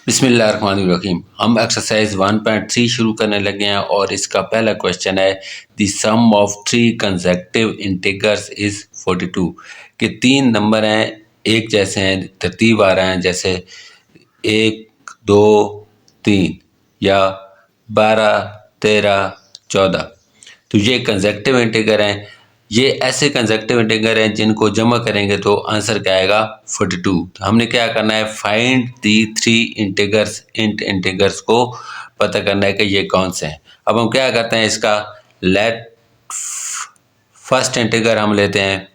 बिस्मिल्लाहिर्रहमानिर्रहीम। हम एक्सरसाइज 1.3 शुरू करने लगे हैं और इसका पहला क्वेश्चन है the sum of three consecutive integers is 42 कि तीन नंबर हैं एक जैसे हैं, तरतीब आ रहा है जैसे 1 2 3 या 12 13 14। तो ये कंसेक्टिव इंटीगर हैं। ये ऐसे कंसेक्टिव इंटीगर हैं जिनको जमा करेंगे तो आंसर क्या आएगा 42। तो हमने क्या करना है, find the three integers, integers को पता करना है कि ये कौन से हैं। अब हम क्या करते हैं, इसका लेट फर्स्ट इंटीगर हम लेते हैं,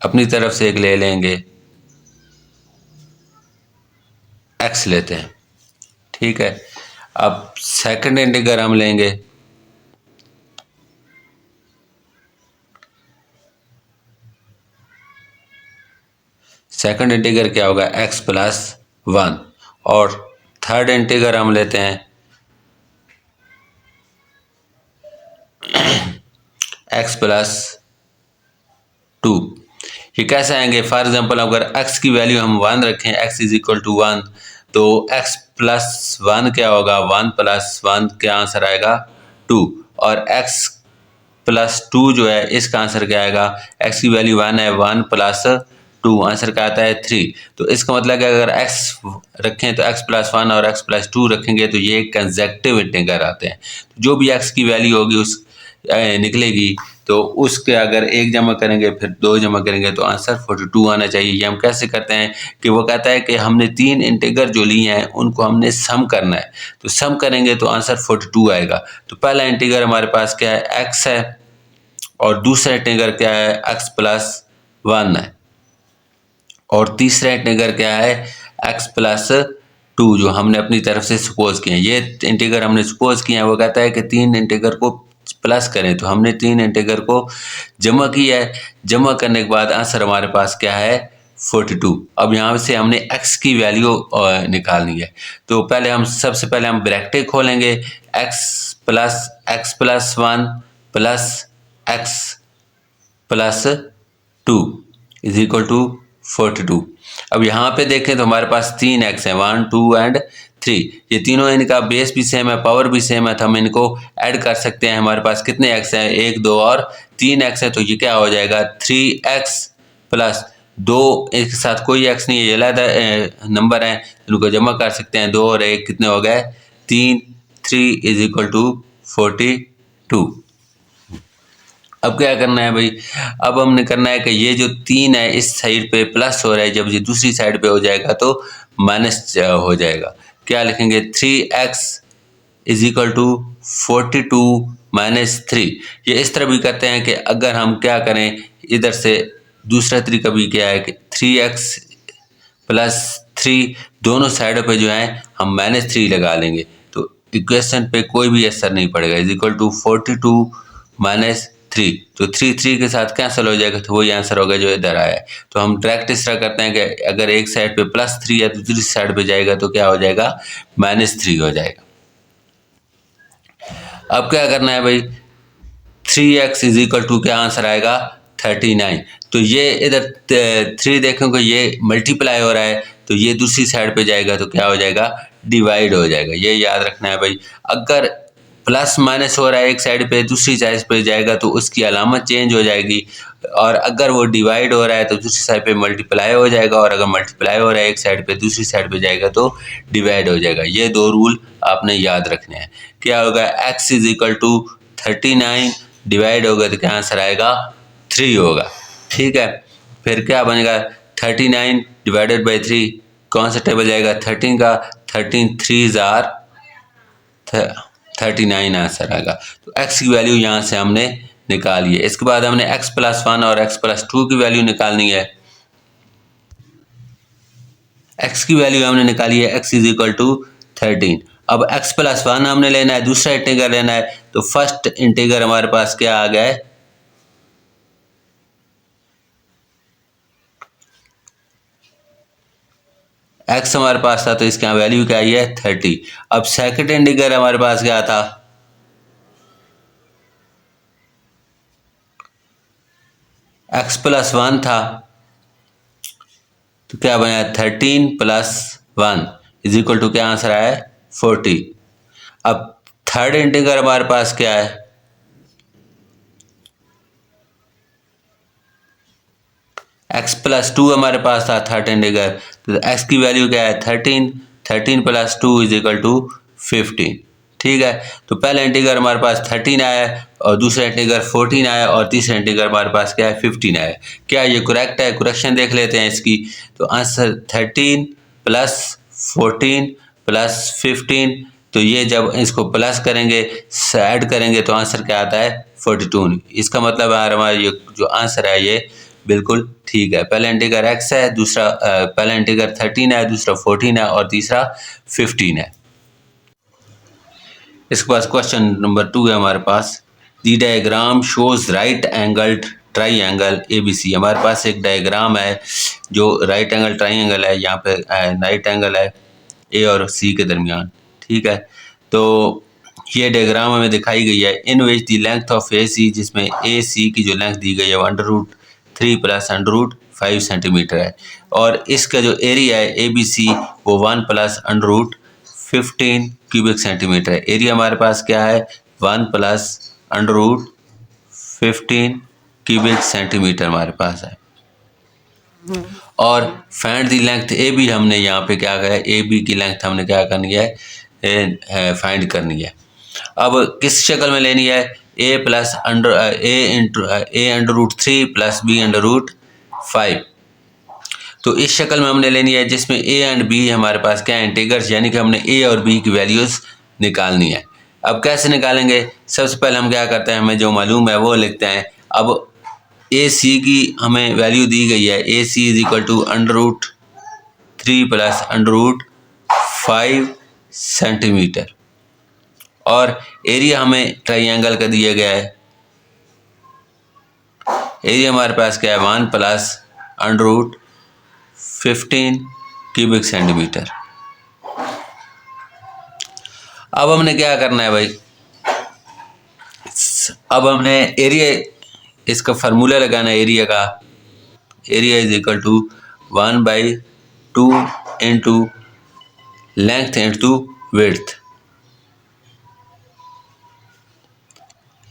अपनी तरफ से एक ले लेंगे, एक्स लेते हैं, ठीक है। अब सेकंड इंटीगर हम लेंगे, सेकंड इंटीगर क्या होगा x प्लस 1। और थर्ड इंटीगर हम लेते हैं x प्लस 2। ये कैसे आएंगे, फॉर एग्जांपल अगर x की वैल्यू हम 1 रखें, x इज इक्वल टू 1, तो x प्लस 1 क्या होगा, 1 प्लस 1 क्या आंसर आएगा 2। और x प्लस 2 जो है इसका आंसर क्या आएगा, x की वैल्यू 1 है, 1 प्लस 2 आंसर क्या आता है 3। तो इसका मतलब है अगर x रखें तो x प्लस 1 और x प्लस 2 रखेंगे तो ये कंसेक्टिव इंटीगर आते हैं। जो भी x की वैल्यू होगी उस निकलेगी, तो उसके अगर एक जमा करेंगे फिर दो जमा करेंगे तो आंसर 42 आना चाहिए। ये हम कैसे करते हैं कि वो कहता है कि हमने तीन इंटीगर जो लिए हैं उनको हमने सम करना है, तो सम करेंगे तो आंसर 42 आएगा। तो पहला इंटीगर हमारे पास क्या है, x है, और दूसरा इंटीगर क्या है, x प्लस 1 है, और तीसरा इंटीगर क्या है, x प्लस 2 जो हमने अपनी तरफ से सपोज किए हैं। ये इंटीगर हमने सपोज किए हैं, वो कहता है कि तीन इंटीगर को प्लस करें, तो हमने तीन इंटीगर को जमा किया है। जमा करने के बाद आंसर हमारे पास क्या है 42। अब यहाँ से हमने x की वैल्यू निकालनी है, तो पहले हम सबसे पहले हम ब्रैकेट खोलेंगे, x plus 1 plus x plus 2 is equal to 42। अब यहाँ पे देखें तो हमारे पास तीन एक्स हैं, 1 2 एंड 3। ये तीनों, इनका बेस भी सेम है, पावर भी सेम है, तो हम इनको ऐड कर सकते हैं। हमारे पास कितने एक्स हैं, 1 2 और 3 एक्स है, तो ये क्या हो जाएगा 3x प्लस 2, एक साथ कोई एक्स नहीं है, ये अलग नंबर है, इनको जमा कर सकते हैं, 2 और 1 कितने हो गए 3, 3 इज इक्वल टू 42। अब क्या करना है भाई, अब हमने करना है कि ये जो तीन है इस साइड पे प्लस हो रहा है, जब ये दूसरी साइड पे हो जाएगा तो माइनस हो जाएगा। क्या लिखेंगे, 3x is equal to 42 minus 3। ये इस तरह भी करते हैं कि अगर हम क्या करें, इधर से दूसरा तरीका भी क्या है कि 3x प्लस 3 दोनों साइडों पे जो है हम -3 लगा लेंगे, तो इक्वेशन पे कोई भी असर नहीं पड़ेगा। इज इक्वल टू 42 माइनस 3, तो 3 3 के साथ कैंसिल हो जाएगा, तो वही आंसर होगा जो इधर आया है। तो हम डायरेक्ट इस तरह करते हैं कि अगर एक साइड पे +3 है तो दूसरी साइड पे जाएगा तो क्या हो जाएगा -3 हो जाएगा। अब क्या करना है भाई, 3x इज इक्वल टू क्या आंसर आएगा 39। तो ये इधर 3 देखोगे ये मल्टीप्लाई हो रहा है, तो ये दूसरी साइड पे जाएगा तो क्या हो जाएगा डिवाइड हो जाएगा। ये याद रखना है भाई, अगर प्लस माइनस हो रहा है एक साइड पे, दूसरी साइड पे जाएगा तो उसकी अलामत चेंज हो जाएगी, और अगर वो डिवाइड हो रहा है तो दूसरी साइड पे मल्टीप्लाई हो जाएगा, और अगर मल्टीप्लाई हो रहा है एक साइड पे दूसरी साइड पे जाएगा तो डिवाइड हो जाएगा। ये दो रूल आपने याद रखने हैं। क्या होगा, x is equal to 39 divide होगा तो क्या आंसर आएगा 3 होगा, ठीक है। फिर क्या बनेगा, 39 डिवाइडेड बाई 3 कौन सा टेबल जाएगा 13 का, 13 3 जार 39 आंसर आएगा। तो x की वैल्यू यहाँ से हमने निकाली है। इसके बाद हमने x प्लस 1 और x प्लस 2 की वैल्यू निकालनी है। x की वैल्यू हमने निकाली है, x इज इक्वल टू 13। अब x प्लस 1 हमने लेना है, दूसरा इंटीगर लेना है, तो फर्स्ट इंटीगर हमारे पास क्या आ गया है, x हमारे पास था तो इसके यहाँ वैल्यू क्या आई है 30। अब सेकंड इंटीगर हमारे पास क्या था, x प्लस 1 था, तो क्या बना 13 + 1 इज इक्वल टू क्या आंसर आया 40। अब थर्ड इंटीग्रल हमारे पास क्या है, x+2 हमारे पास था थर्ड इंटीग्रल, तो x की वैल्यू क्या है 13, 13 + 2 इज इक्वल टू 15। ठीक है, तो पहला इंटीग्रल हमारे पास 13 आया और दूसरा इंटीग्रल 14 आया और तीसरा इंटीग्रल हमारे पास क्या है 15 आया। क्या ये करेक्ट है? करेक्शन देख लेते हैं इसकी। तो आंसर 13 + 14 + 15, तो ये जब इसको प्लस करेंगे, ऐड करेंगे, तो आंसर क्या आता है 42। इसका मतलब है हमारा ये जो आंसर है ये बिल्कुल ठीक है। पहला इंटीग्रल x है, दूसरा पहला इंटीग्रल 13 है, दूसरा 14 है और तीसरा 15 है। इसके पास क्वेश्चन नंबर 2 है हमारे पास। The diagram shows right angled triangle ABC। हमारे पास एक डायग्राम है जो राइट एंगल ट्राइंगल है, यहाँ पे राइट एंगल है A और C के दरमियान। ठीक है, तो ये डायग्राम हमें दिखाई गई है। In which the length of AC, जिसमें AC की जो लेंथ दी गई है वो √3 + √5 सेंटीमीटर है, और इसका जो एरिया है ABC वो 1 + √15 क्यूबिक सेंटीमीटर है। एरिया हमारे पास क्या है 1 + √15 क्यूबिक सेंटीमीटर हमारे पास है। और फाइंड दी लेंथ AB, हमने यहाँ पे क्या कहा है AB की लेंथ हमने क्या करनी है फाइंड करनी है। अब किस शक्ल में लेनी है A + √3 + B √5। तो इस शक्ल में हमने लेनी है जिसमें A एंड B हमारे पास क्या इंटीग्रल्स, यानी कि हमने A और B की वैल्यूज़ निकालनी है। अब कैसे निकालेंगे? सबसे पहले हम क्या करते हैं, हमें जो मालूम है वो लिखते हैं। अब AC की हमें वैल्यू दी गई है, AC is equal to √3 + √5 centimetre, और एरिया हमें ट्राइंगल का दिया गया है। एरिया हमारे पास क्या है 1 + √15 क्यूबिक सेंटीमीटर। अब हमने क्या करना है भाई, अब हमने एरिया, इसका फार्मूला लगाना है एरिया का। Area is equal to 1/2 into length into width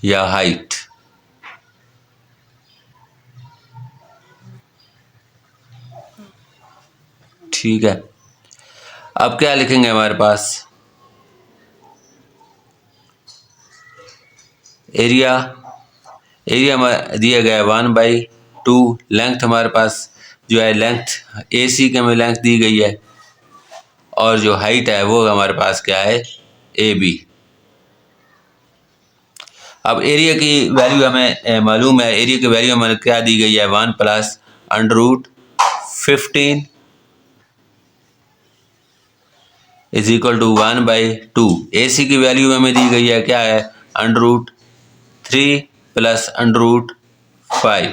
या हाइट। ठीक है, अब क्या लिखेंगे हमारे पास एरिया, एरिया दिया गया है 1/2, लेंथ हमारे पास जो है लेंथ AC की हमें लेंथ दी गई है, और जो हाइट है वो हमारे पास क्या है AB। अब एरिया की वैल्यू हमें मालूम है, एरिया की वैल्यू हमें क्या दी गई है 1 + √15 इज इक्वल टू 1/2। AC की वैल्यू हमें दी गई है क्या है √3 + √5,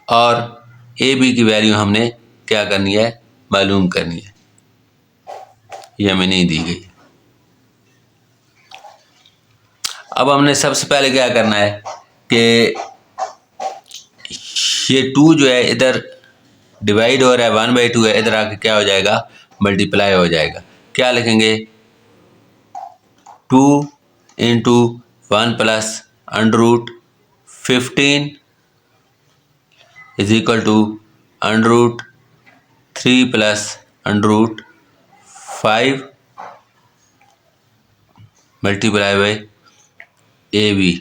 और AB की वैल्यू हमने क्या करनी है मालूम करनी है, ये हमें नहीं दी गई। अब हमने सबसे पहले क्या करना है कि ये 2 जो है इधर डिवाइड हो रहा है, 1/2 है, इधर आके क्या हो जाएगा मल्टीप्लाई हो जाएगा। क्या लिखेंगे 2 into 1 + √15 is equal to √3 + √5 multiply by AB।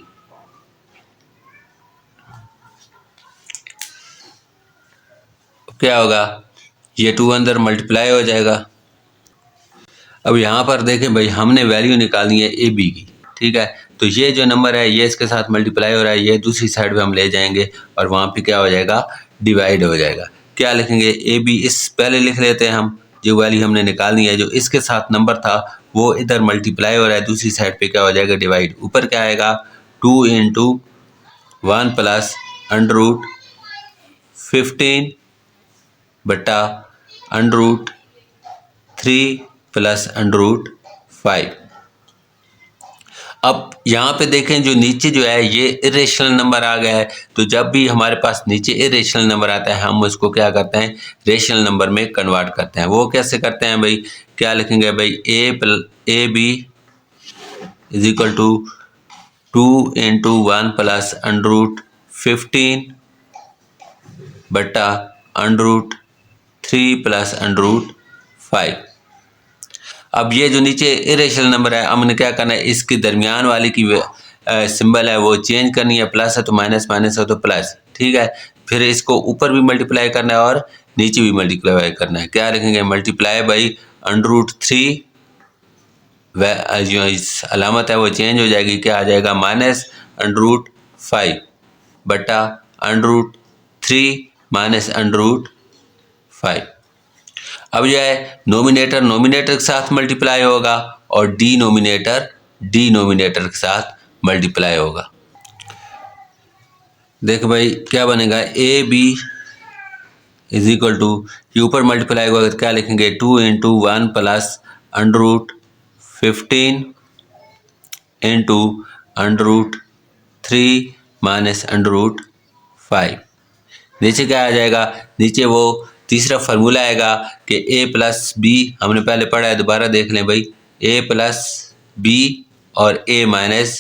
क्या होगा, ये 2 अंदर मल्टीप्लाई हो जाएगा। अब यहाँ पर देखें भाई, हमने वैल्यू निकालनी है AB की। ठीक है, तो ये जो नंबर है ये इसके साथ मल्टीप्लाई हो रहा है, ये दूसरी साइड पे हम ले जाएंगे और वहाँ पे क्या हो जाएगा डिवाइड हो जाएगा। क्या लिखेंगे AB, इस पहले लिख लेते हैं हम, जो वैल्यू हमने निकालनी है जो इसके साथ नंबर था वो इधर मल्टीप्लाई हो रहा है, दूसरी साइड पे क्या हो जाएगा डिवाइड। ऊपर क्या आएगा 2 इंटू 1 + √15 बटा √3 + √5। अब यहाँ पे देखें जो नीचे जो है ये इरेशनल नंबर आ गया है, तो जब भी हमारे पास नीचे इरेशनल नंबर आता है हम उसको क्या करते हैं, रेशनल नंबर में कन्वर्ट करते हैं। वो कैसे करते हैं भाई, क्या लिखेंगे भाई, A B is equal to 2 into 1 plus under root 15 बटा under root 3 plus under root 5। अब ये जो नीचे इरेशनल नंबर है हमने क्या करना है, इसके दरमियान वाली की सिंबल है वो चेंज करनी है, प्लस है तो माइनस, माइनस है तो प्लस, ठीक है। फिर इसको ऊपर भी मल्टीप्लाई करना है और नीचे भी मल्टीप्लाई करना है। क्या लिखेंगे, मल्टीप्लाई बाई अंडर रूट 3, जो इस अलामत है वो चेंज हो जाएगी, क्या आ जाएगा, माइनस अंडर रूट 5 बटा under root 3 minus under root 5। अब जो है नोमिनेटर नोमिनेटर के साथ मल्टीप्लाई होगा और डिनोमिनेटर डिनोमिनेटर के साथ मल्टीप्लाई होगा। देख भाई क्या बनेगा, A B is equal to, ये ऊपर मल्टीप्लाई होगा तो क्या लिखेंगे, 2 into 1 plus under root 15 into under root 3 minus under root 5। नीचे क्या आ जाएगा, नीचे वो तीसरा फार्मूला आएगा कि ए प्लस बी, हमने पहले पढ़ा है, दोबारा देख लें भाई, ए प्लस बी और ए माइनस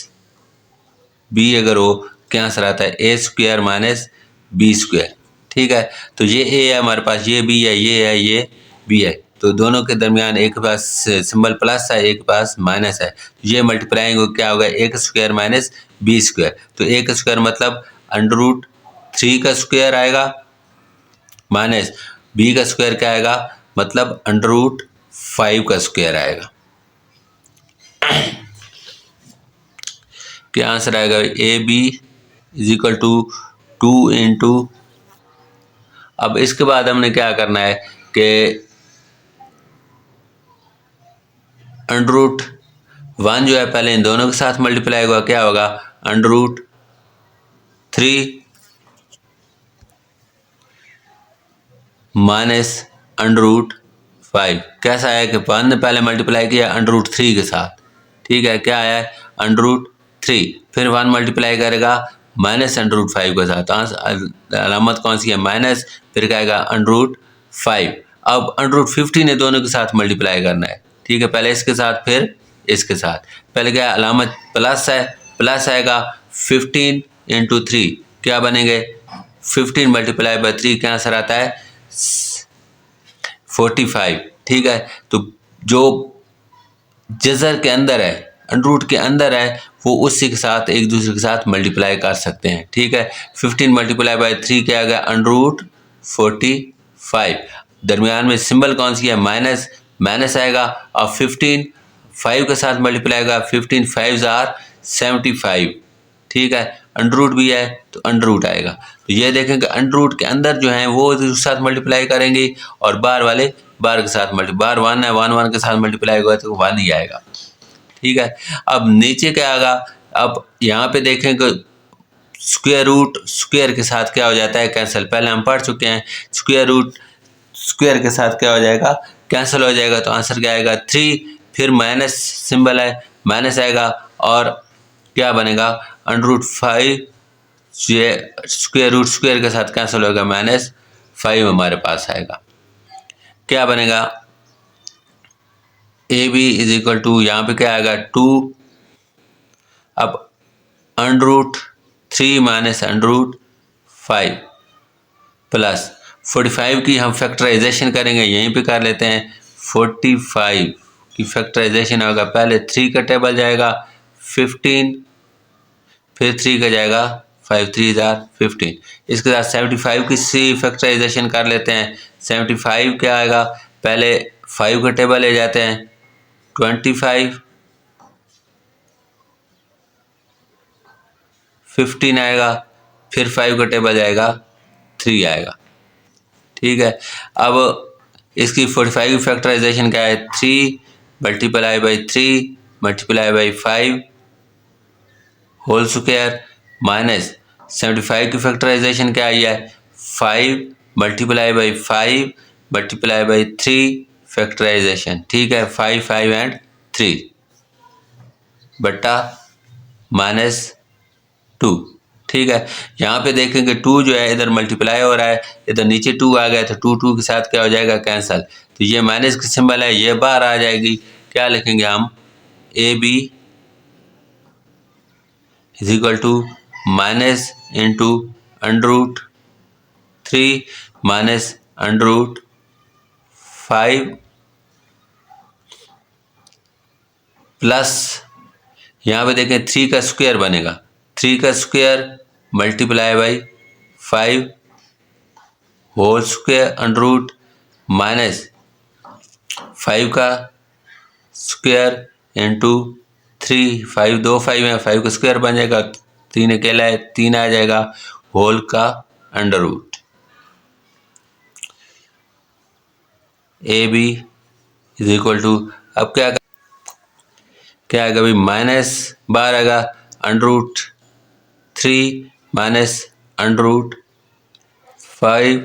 बी अगर हो क्या आंसर आता है, ए स्क्वायर माइनस बी स्क्वायर, ठीक है। तो ये ए है हमारे पास, ये बी है, ये बी है, तो दोनों के दरमियान एक के पास सिंबल प्लस है, एक के पास माइनस है, ये मल्टीप्लाइंग क्या होगा, ए का स्क्वायर माइनस बी स्क्वायर। तो ए का स्क्वायर मतलब अंडर रूट 3 का स्क्वायर आएगा माइनस बी का स्क्वायर क्या आएगा, मतलब अंडर रूट 5 का स्क्वायर आएगा। क्या आंसर आएगा, A B is equal to 2 into, अब इसके बाद हमने क्या करना है कि अंडर रूट 1 जो है पहले इन दोनों के साथ मल्टीप्लाई होगा, क्या होगा, under root 3 minus under root 5। कैसा है कि 1 ने पहले मल्टीप्लाई किया अंडर रूट 3 के साथ, ठीक है, क्या आया है, अंडर रूट 3, फिर 1 मल्टीप्लाई करेगा माइनस अंडर रूट 5 के साथ, अलामत कौन सी है, माइनस, फिर क्या आएगा अंडर रूट 5। अब अंडर रूट 50 ने दोनों के साथ मल्टीप्लाई करना है, ठीक है, पहले इसके साथ फिर इसके साथ, पहले क्या अलामत प्लस है, प्लस आएगा 15 इंटू 3, क्या बनेंगे, 15 मल्टीप्लाई बाई 3 क्या आंसर आता है, 45, ठीक है। तो जो जज़र के अंदर है, अंडर रूट के अंदर है, वो उसी के साथ एक दूसरे के साथ मल्टीप्लाई कर सकते हैं, ठीक है। 15 मल्टीप्लाई बाई 3 क्या आ गया, अंडर रूट 45, दरमियान में सिंबल कौन सी है, माइनस, माइनस आएगा, और 15 5 के साथ मल्टीप्लाई होगा, 15 5 आर 75, ठीक है, अंडर रूट भी है तो अंडर रूट आएगा। तो ये देखें कि अंडर रूट के अंदर जो है वो उसके साथ मल्टीप्लाई करेंगे और बाहर वाले बाहर के साथ बाहर 1 है, 1 के साथ मल्टीप्लाई होगा तो 1 ही आएगा, ठीक है। अब नीचे क्या आएगा, अब यहाँ पे देखें कि स्क्वायर रूट स्क्वायर के साथ क्या हो जाता है, कैंसिल, पहले हम पढ़ चुके हैं, स्क्वायर रूट स्क्वायर के साथ क्या हो जाएगा, कैंसिल हो जाएगा, तो आंसर क्या आएगा 3, फिर माइनस सिंबल है, माइनस आएगा और क्या बनेगा, अंडर रूट 5, ये स्क्वायर रूट स्क्वायर के साथ कैंसिल होगा, -5 हमारे पास आएगा। क्या बनेगा, A B is equal to, यहाँ पे क्या आएगा 2, अब under root 3 minus under root 5 plus 45 की हम फैक्टराइजेशन करेंगे, यहीं पे कर लेते हैं, 45 की फैक्टराइजेशन होगा, पहले 3 का टेबल जाएगा 15, फिर 3 का जाएगा 5 3 15, इसके साथ 75 की सी फैक्टराइजेशन कर लेते हैं, 75 क्या आएगा, पहले 5 का टेबल ले जाते हैं 25, 15 आएगा, फिर 5 का टेबल जाएगा 3 आएगा, ठीक है। अब इसकी 45 की फैक्टराइजेशन क्या है, 3 multiply by 3 multiply by 5 whole square minus 75 की फैक्टराइजेशन क्या आई है, 5 multiply by 5 multiply by 3 factorisation, ठीक है, 5 5 एंड 3 बट्टा -2। ठीक है, यहाँ पे देखेंगे 2 जो है इधर मल्टीप्लाई हो रहा है, इधर नीचे 2 आ गया तो 2 के साथ क्या हो जाएगा, कैंसल। तो ये माइनस की सिंबल है, ये बाहर आ जाएगी। क्या लिखेंगे हम, A B is equal to minus into √3 minus √5 plus, यहाँ पे देखें 3 का स्क्वायर बनेगा, 3 का square multiply by 5 whole square √ -5 का स्क्वायर इंटू 3, 5 2 5 है, 5 का स्क्वायर बन जाएगा, 3 अकेला है 3 आ जाएगा, होल का √ A B is equal to, अब क्या आएगा भाई, माइनस बाहर आएगा √3 माइनस √5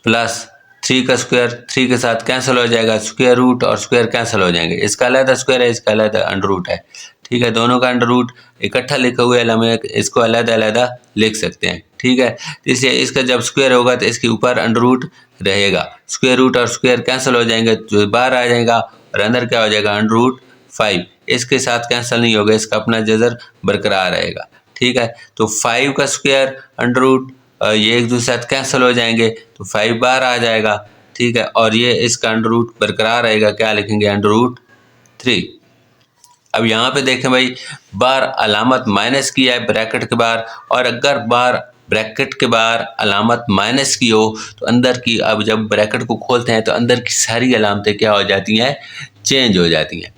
प्लस 3 का स्क्वायर, 3 के साथ कैंसिल हो जाएगा, स्क्वायर रूट और स्क्वायर कैंसिल हो जाएंगे, इसका अलग स्क्वायर है, इसका अलग √ है। ठीक है, दोनों का √ इकट्ठा लिखा हुआ है, हम इसको अलग अलग लिख सकते हैं। ठीक है, इसलिए इसका जब स्क्वायर होगा तो इसके ऊपर √ रहेगा, स्क्वायर रूट और स्क्वायर कैंसिल हो जाएंगे, जो बाहर आ जाएगा और अंदर क्या हो जाएगा, √5। इसके साथ कैंसिल नहीं होगा, इसका अपना जजर बरकरार रहेगा। ठीक है, तो 5 का स्क्वायर √ ये एक दूसरे साथ कैंसिल हो जाएंगे तो 5 बाहर आ जाएगा। ठीक है, और ये इसका √ बरकरार रहेगा, क्या लिखेंगे, √3। अब यहाँ पे देखें भाई, बार अलामत माइनस की है ब्रैकेट के बाहर, और अगर बार ब्रैकेट के बाहर अलामत माइनस की हो तो अंदर की, अब जब ब्रैकेट को खोलते हैं तो अंदर की सारी अलामतें क्या हो जाती हैं, चेंज हो जाती हैं।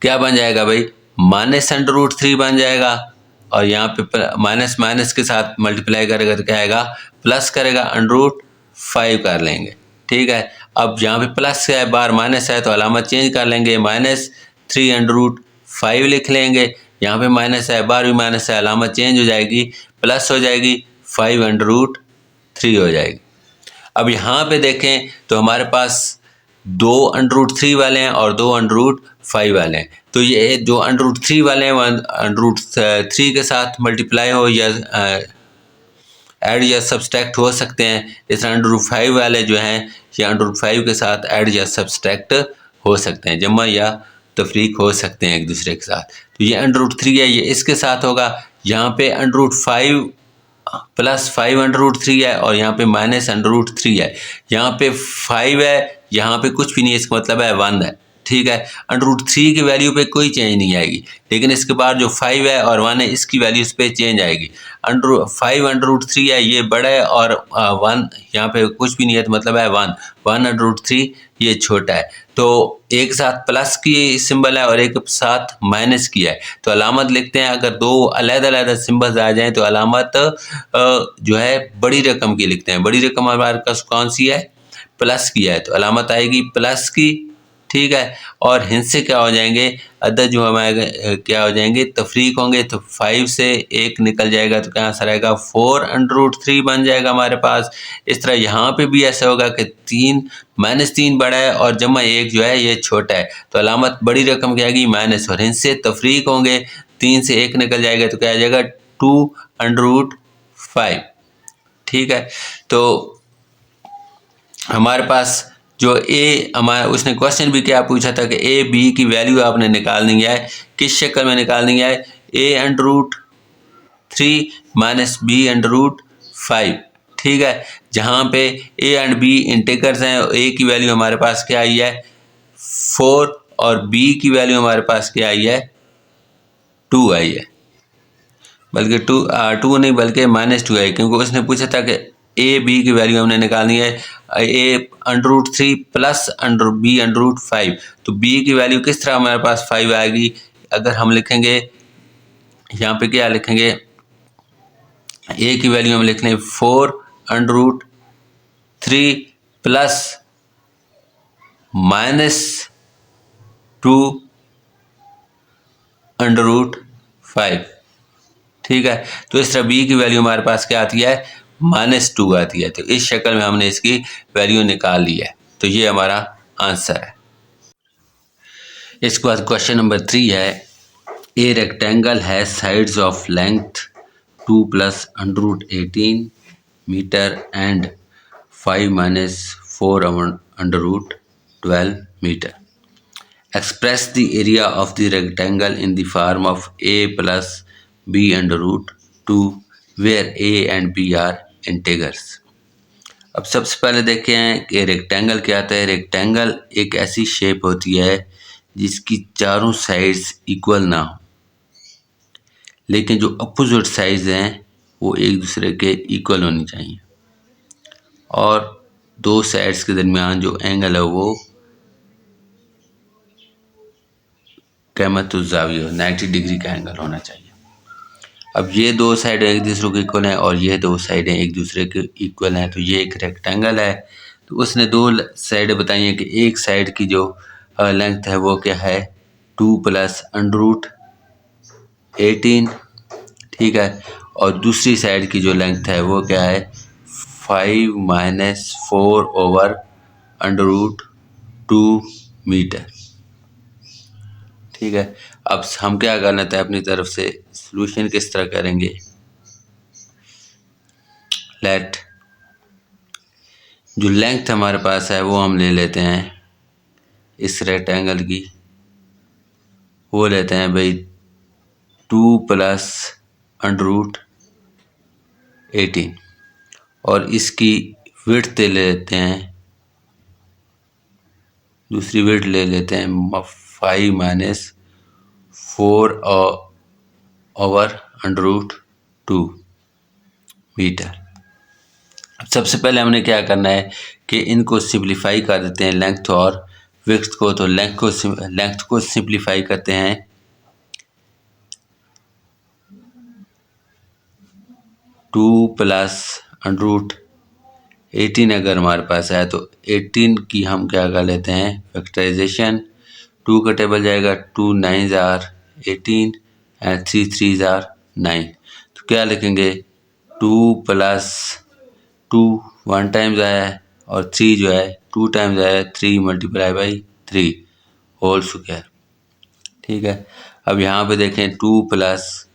क्या बन जाएगा भाई, -√3 बन जाएगा, और यहाँ पे माइनस माइनस के साथ मल्टीप्लाई करेगा तो क्या आएगा, प्लस करेगा, √5 कर लेंगे। ठीक है, अब यहाँ पे प्लस है, बार माइनस है तो अलामत चेंज कर लेंगे, -3 √5 लिख लेंगे। यहाँ पे माइनस है, बार भी माइनस है, अलामत चेंज हो जाएगी, प्लस हो जाएगी, 5 √3 हो जाएगी। अब यहाँ पे देखें तो हमारे पास 2 √3 वाले हैं और 2 √5 वाले हैं। तो ये जो √3 वाले हैं √3 के साथ मल्टीप्लाई हो या ऐड या सब्सट्रैक्ट हो सकते हैं। इस √5 वाले जो हैं ये √5 के साथ ऐड या सब्सट्रैक्ट हो सकते हैं, जमा या तफरीक हो सकते हैं एक दूसरे के साथ। तो ये √3 है, ये इसके साथ होगा। यहाँ पे √5 प्लस 5 √3 है और यहाँ पे माइनस √3 है। यहाँ पे 5 है, यहाँ पे कुछ भी नहीं है, इसका मतलब है 1 है। ठीक है, √3 की वैल्यू पे कोई चेंज नहीं आएगी, लेकिन इसके बाद जो 5 है और 1 है इसकी वैल्यू इस पे चेंज आएगी। 5 √3 है, ये बड़ा है, और 1 यहाँ पे कुछ भी नहीं है तो मतलब है 1 √3 ये छोटा है। तो एक साथ प्लस की सिंबल है और एक साथ माइनस की है, तो अलामत लिखते हैं। अगर दो अलग-अलग सिंबल्स आ जाएं तो अलामत जो है बड़ी रकम की लिखते हैं। बड़ी रकम हमारे पास कौन सी है, प्लस की है, तो अलामत आएगी प्लस की। ठीक है, और हिस्से क्या हो जाएंगे, अदद जो हमारे क्या हो जाएंगे, तफरीक होंगे। तो 5 से 1 निकल जाएगा तो क्या आंसर आएगा, 4 √3 बन जाएगा हमारे पास। इस तरह यहाँ पे भी ऐसा होगा कि -3 बड़ा है और जमा 1 जो है ये छोटा है, तो अलामत बड़ी रकम क्या आएगी, माइनस, और हिस्से तफरीक होंगे। 3 से 1 निकल जाएगा तो क्या आ जाएगा, 2 √5। ठीक है, तो हमारे पास जो हमारा उसने क्वेश्चन भी क्या पूछा था कि ए बी की वैल्यू आपने निकालनी है, किस शक्ल में निकालनी है, a √3 माइनस b √5। ठीक है, जहाँ पे a एंड b इंटीजर्स हैं, a की वैल्यू हमारे पास क्या आई है, 4, और b की वैल्यू हमारे पास क्या आई है, 2 आई है, बल्कि 2 नहीं बल्कि -2 आई, क्योंकि उसने पूछा था कि ए बी की वैल्यू हमने निकालनी है, a √3 प्लस b √5। तो b की वैल्यू किस तरह हमारे पास 5 आएगी, अगर हम लिखेंगे यहाँ पे क्या लिखेंगे, a की वैल्यू हम लिख लें 4 √3 प्लस -2 √5। ठीक है, तो इस तरह b की वैल्यू हमारे पास क्या आती है, -2 आती है। तो इस शक्ल में हमने इसकी वैल्यू निकाल ली है, तो ये हमारा आंसर है। इसके बाद क्वेश्चन नंबर 3 है, A rectangle has sides of length 2 plus under root 18 meter and 5 minus 4 under root 12 meter. Express the area of the rectangle in the form of a plus b under root 2 where a and b are integers. अब सबसे पहले देखें हैं कि rectangle क्या होता है। Rectangle एक ऐसी शेप होती है जिसकी चारों साइड्स इक्वल ना हो, लेकिन जो अपोजिट साइड्स हैं वो एक दूसरे के इक्वल होनी चाहिए और दो साइड्स के दरमियान जो एंगल है वो क़ीमतुज़्ज़ाविया 90 डिग्री का एंगल होना चाहिए। अब ये दो साइड एक दूसरे के इक्वल हैं और ये दो साइडें एक दूसरे के इक्वल हैं, तो ये एक रेक्टेंगल है। तो उसने दो साइडें बताई हैं कि एक साइड की जो लेंथ है वो क्या है 2 प्लस अंडर रूट 18, ठीक है, और दूसरी साइड की जो लेंथ है वो क्या है 5 minus 4 over under root 2 metre, ठीक है। अब हम क्या कर लेते हैं अपनी तरफ से सॉल्यूशन किस तरह करेंगे। लेट जो लेंथ हमारे पास है वो हम ले लेते हैं इस रेक्टेंगल की, वो लेते हैं भाई 2 प्लस अंडर रूट 18 और इसकी विड्थ ले लेते हैं, दूसरी विड्थ ले लेते हैं 5 minus 4 over under root 2 metre. सबसे पहले हमने क्या करना है कि इनको सिंप्लीफाई कर देते हैं लेंथ और विड्थ को। तो लेंथ को सिंप्लीफाई करते हैं 2 प्लस अंडर रूट 18 अगर हमारे पास है तो 18 की हम क्या कर लेते हैं फैक्टराइजेशन, 2 का टेबल जाएगा 2 9 आर 18 एंड 3 3 आर 9, तो क्या लिखेंगे 2 प्लस 2 1 टाइम्स आया है और 3 जो है 2 टाइम्स आया है 3 मल्टीप्लाई बाई 3 होल स्क्वायर, ठीक है। अब यहाँ पे देखें 2 प्लस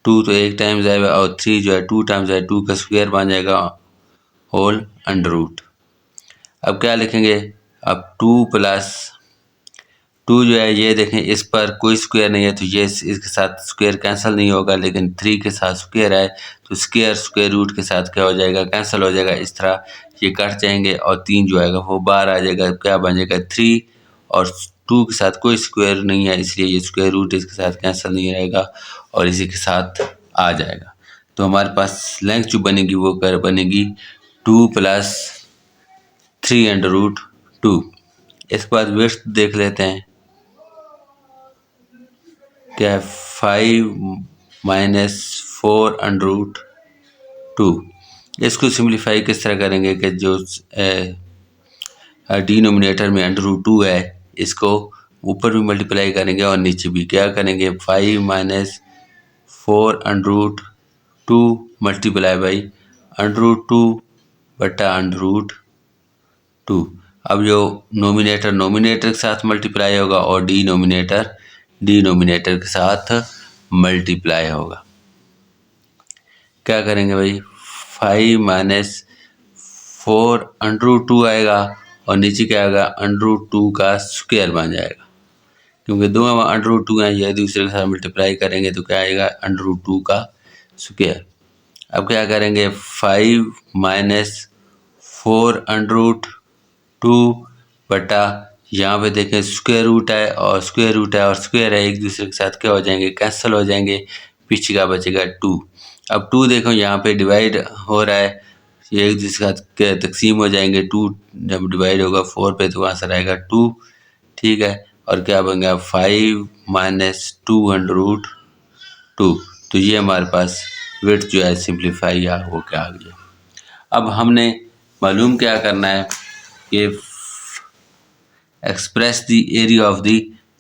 2 तो एक टाइम्स आएगा और 3 जो है 2 टाइम्स आए 2 का स्क्वायर बन जाएगा होल अंडर रूट। अब क्या लिखेंगे, अब 2 प्लस 2 जो है ये देखें इस पर कोई स्क्वायर नहीं है तो ये इसके साथ स्क्वायर कैंसिल नहीं होगा, लेकिन 3 के साथ स्क्वायर है तो स्क्वायर रूट के साथ क्या हो जाएगा कैंसिल हो जाएगा, इस तरह ये कट जाएंगे और 3 जो आएगा वो बाहर आ जाएगा, क्या बन जाएगा 3 और 2 के साथ कोई स्क्वायर नहीं है इसलिए ये स्क्वायर रूट इसके साथ कैंसिल नहीं रहेगा और इसी के साथ आ जाएगा। तो हमारे पास लेंथ जो बनेगी वो कर बनेगी 2 प्लस 3 अंडर रूट 2। इसके बाद विड्थ देख लेते हैं क्या है 5 माइनस 4 अंडर रूट 2। इसको सिंप्लीफाई किस तरह करेंगे कि जो डिनोमिनेटर में अंडर रूट 2 है इसको ऊपर भी मल्टीप्लाई करेंगे और नीचे भी क्या करेंगे 5 minus 4 under root 2 multiply by under root 2 बटा अंडर रूट 2। अब जो नोमिनेटर के साथ मल्टीप्लाई होगा और डिनोमिनेटर के साथ मल्टीप्लाई होगा। क्या करेंगे भाई 5 माइनस 4 अंडर रूट 2 आएगा और नीचे क्या आएगा अंडर रूट 2 का स्क्वायर बन जाएगा, क्योंकि दो अंडर रूट 2 हैं ये दूसरे के साथ मल्टीप्लाई करेंगे तो क्या आएगा अंडर रूट 2 का स्क्वायर। अब क्या करेंगे 5 माइनस 4 अंडर रूट 2 बटा यहाँ पे देखें स्क्वायर रूट है और स्क्वायर है एक दूसरे के साथ क्या हो जाएंगे कैंसिल हो जाएंगे, पीछे का बचेगा 2। अब 2 देखो यहाँ पे डिवाइड हो रहा है, ये एक दूसरे के साथ तकसीम हो जाएंगे, 2 जब डिवाइड होगा 4 पे तो आंसर आएगा 2, ठीक है। और क्या बन गया 5 माइनस 2 अंडर रूट 2। तो ये हमारे पास विड्थ जो है सिंप्लीफाई या वो क्या आ गया। अब हमने मालूम क्या करना है कि express the area of the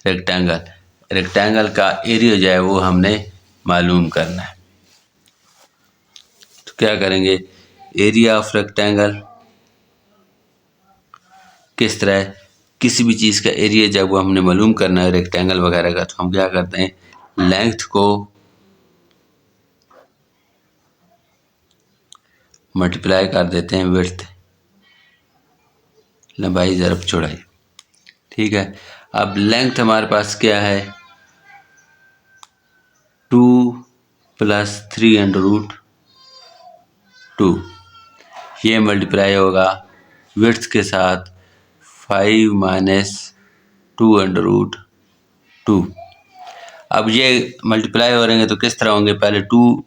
rectangle का एरिया जो है वो हमने मालूम करना है। तो क्या करेंगे एरिया ऑफ रेक्टेंगल किस तरह किसी भी चीज़ का एरिया जब वो हमने मालूम करना है रेक्टेंगल वगैरह का, तो हम क्या करते हैं, लेंथ को मल्टीप्लाई कर देते हैं विड्थ, लंबाई ज़रब चौड़ाई। ठीक है, अब लेंथ हमारे पास क्या है, 2 + 3√2, ये मल्टीप्लाई होगा विड्थ के साथ 5 - 2√2। अब ये मल्टीप्लाई हो रहेंगे तो किस तरह होंगे, पहले 2